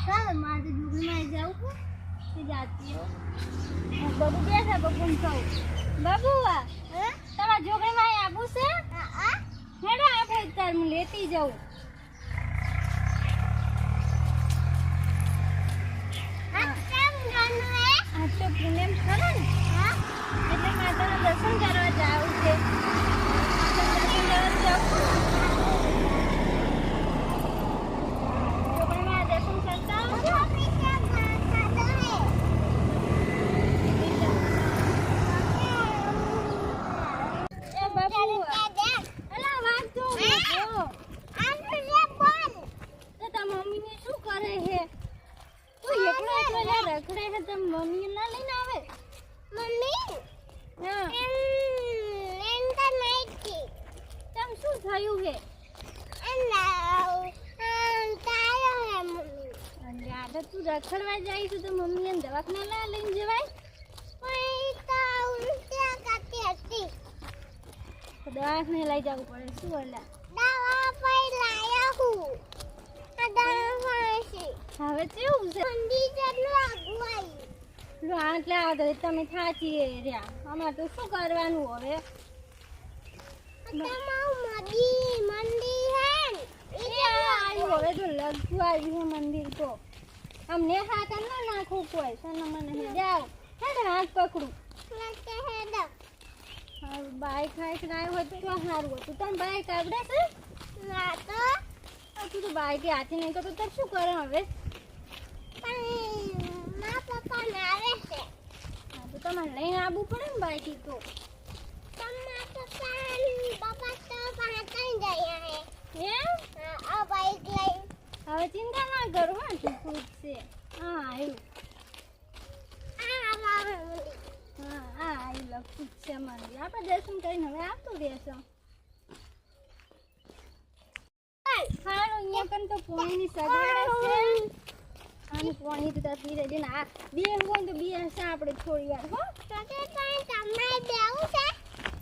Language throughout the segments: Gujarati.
ચાલ મારે જોગણીમાં જાવું છે જાતી હો બાબુ બેઠા બબુન કહું બાબુ તમારા જોગણીમાં આવું છે હેડો આપણે તાર હું લેતી જાઉં આ તો પૂનમ ખરો ને એટલે માતાના દર્શન કરવા જાવું છે દર્શન કરવા જાવું જોગણીમાં દર્શન કરતા આવજો રખડે છે તમ મમ્મી ના લઈને આવે મમ્મી હા એમ તો નહીં કી તમ શું થયું છે તાયો હે મમ્મી અને આ તો તું રખડવા જાય છે તો મમ્મી ને દવાખાને લઈને જવાય પણ તો ઉલટી કરતી હતી દવાખાને લઈ જવું પડે શું ઓલા દવા પઈ લાયા હું હવે કેવું છે મંદી જેટલું આગું આવ્યું આટલે આવતો તમે થાચી રહ્યા અમારે તો શું કરવાનું હવે હવે તો લગતું આવ્યું છે મંદિર તો અમને હાથ ના નાખવું કોઈ સનો મને જાઓ હેડ હાથ પકડું બાઈક હાઈક આવ્યો હોય તો સારું હતું તમે બાઈક આવડે છે ના તો તું તો બાઈક હાથે નહીં કરતો તો શું કરે હવે મારા પપ્પા ને આવે છે હા તો તમારે લઈને આવવું પડે ને બાઈક તો તમારા પપ્પા તો પાસે કઈ ગયા હે આ બાઈક લઈ હવે ચિંતા ના કરો હા તું ખુદ છે હા આવ્યું આવ્યું લખતું છે મંદિર આપણે દર્શન કરીને હવે આવતું રહેશો હાલો અહીંયા પણ તો પોણીની સગાડે છે અને પોણી તો ધીરે ધીરે આ બે હોય તો બે હશે આપણે થોડી વાર હો તો તે પણ તમને બેવું છે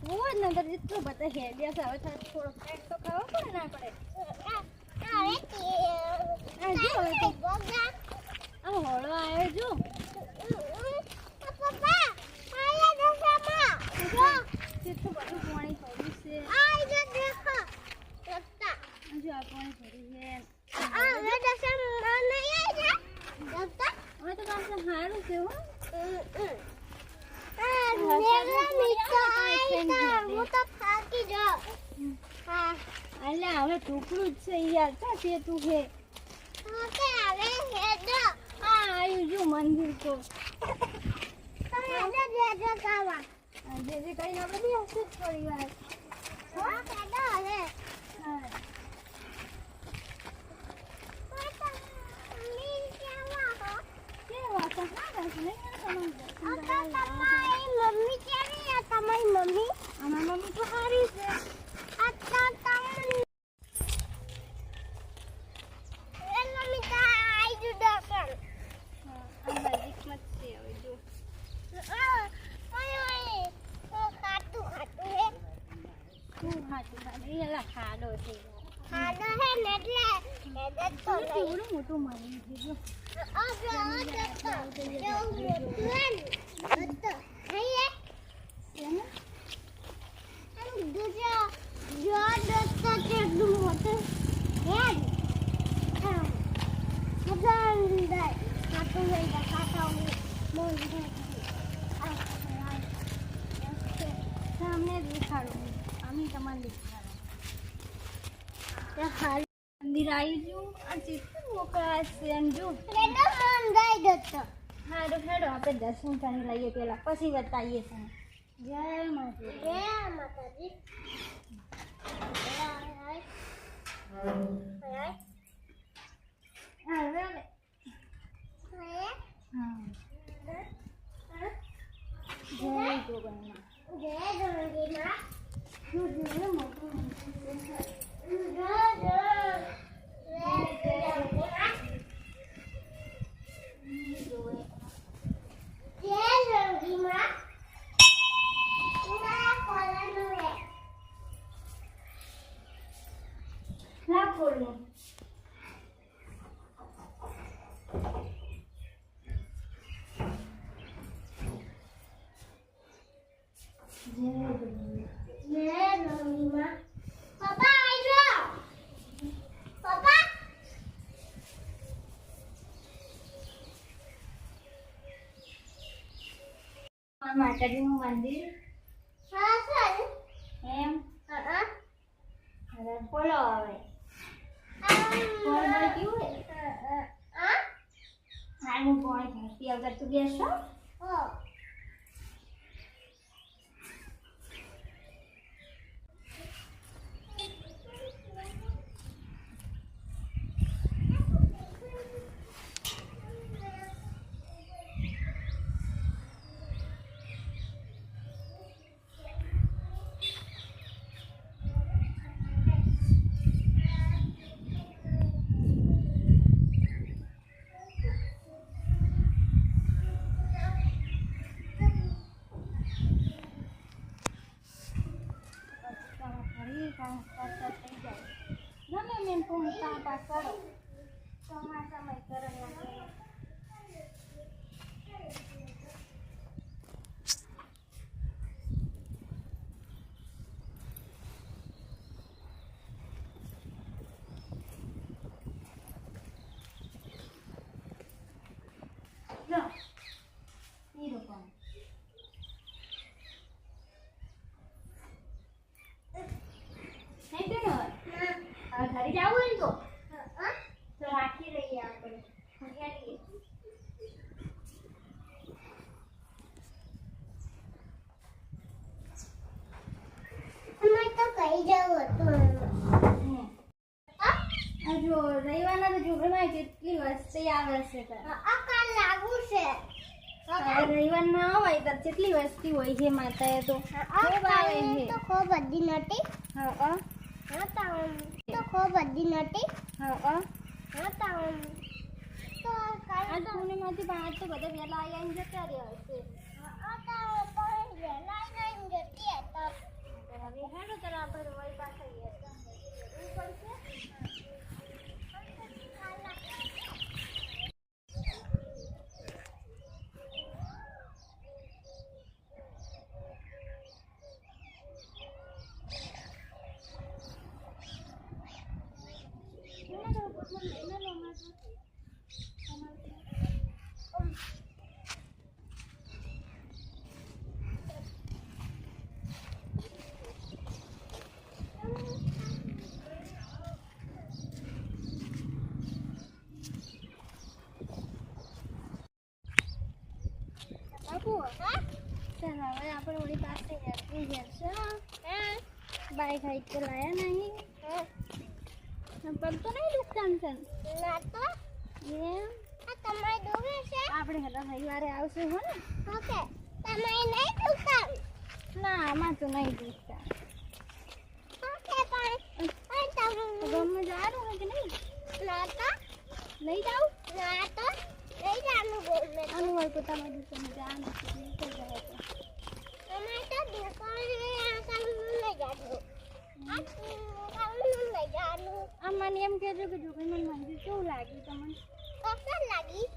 હું જ નંતર જેટલું બધા હે બેસ હવે થોડો ફેટ તો ખાવો પડે ને આપણે આ હોળો આવ્યો જો પપ્પા આયા દસામાં જો કેટલું બધું પાણી પડ્યું છે આ જો દેખો રસ્તા જો આ પાણી પડ્યું છે આ હવે દસામાં નહીં આવી રસ્તા હવે તો પાસે હારું છે હો હું તો થાકી જાઉં હા અલ્યા હવે ટુકડું જ છે યાર ક્યાં છે તું હે હવે હેડો હા આવ્યું જો મંદિર તો તમે હેડો જે ખાવા જે કરીને આપણે બી હશે જ થોડી વાર હા હેડો હવે હા મમ્મી કેવી છે તમારી મમ્મી અમારી મમ્મી તો સારી છે અત્યારે તમને મમ્મી તો આવી જુ દર્શન હા કિસ્મત છે હવે જો ખાતું ખાતું હે શું ખાતું ખાતું એલા ખાડો છે ખાડો હે ને એટલે તો કેવડું મોટું મારી છે જો સામને દેખાડું અમે તમારે દેખાડું મંદિર આવી ગયું આ ચિત્ર મોકળા છે એમ જો હારો હેડો આપણે દર્શન કરી લઈએ પેલા પછી બતાવીએ છે જય માતાજી જય માતાજી જય રમીમાં પપ્પા આવી જાઓ પપ્પા માતાજીનું મંદિર હા સર એમ હા હવે બોલો હવે કોણ કેવું હા હું કોણ ઘાસી આવતા તું બેસો ગમે એમ તું કામ પાસ કરો ચોમાસામાં કરો લો હીરો પણ નહીં તો હવે ઘરે જવું હોય ને તો રાખી રહીએ આપણે હેડીએ અમારે તો કઈ જવું હતું આ જો રવિવારના તો જોગમાં કેટલી વસ્તી આવે છે આ કાલ લાગુ છે રવિવાર ના હોય તો કેટલી વસ્તી હોય છે માતાએ તો ખૂબ આવે છે તો ખૂબ બધી નથી હા હા તો ખૂબ બધી નથી હા હા તો કાલ આ પૂર્ણિમાથી પણ આજ તો બધા વહેલા આવીને જતા રહ્યા હશે હવે હેડો ત્યારે આપણે વળી પાછા જવું પડશે બાપુ ચાલ હવે આપણે વળી પાસે હેરતી જશે બાઈક હાઈક તો લાયા નહીં પગ તો નહીં દુખતા છે ના તો એમ આ તમારે દોરે છે આપણે હેલો રવિવારે આવશું હો ને ઓકે તમારે નહીં દુકાન ના આમાં તો નહીં દુખતા ઓકે પણ તમે ગમે જવાનું હોય કે નહીં ના તો લઈ જાઉં ના તો લઈ જાનું બોલને આનું હોય તો તમે દુકાને જવાનું છે નીકળ જાય તો અમારે તો દુકાન આ કામ લઈ જાનું આ કામ લઈ જાનું આમ મને એમ કહેજો કે જોગણીમાં મંદિર કેવું લાગ્યું તમને કસર લાગી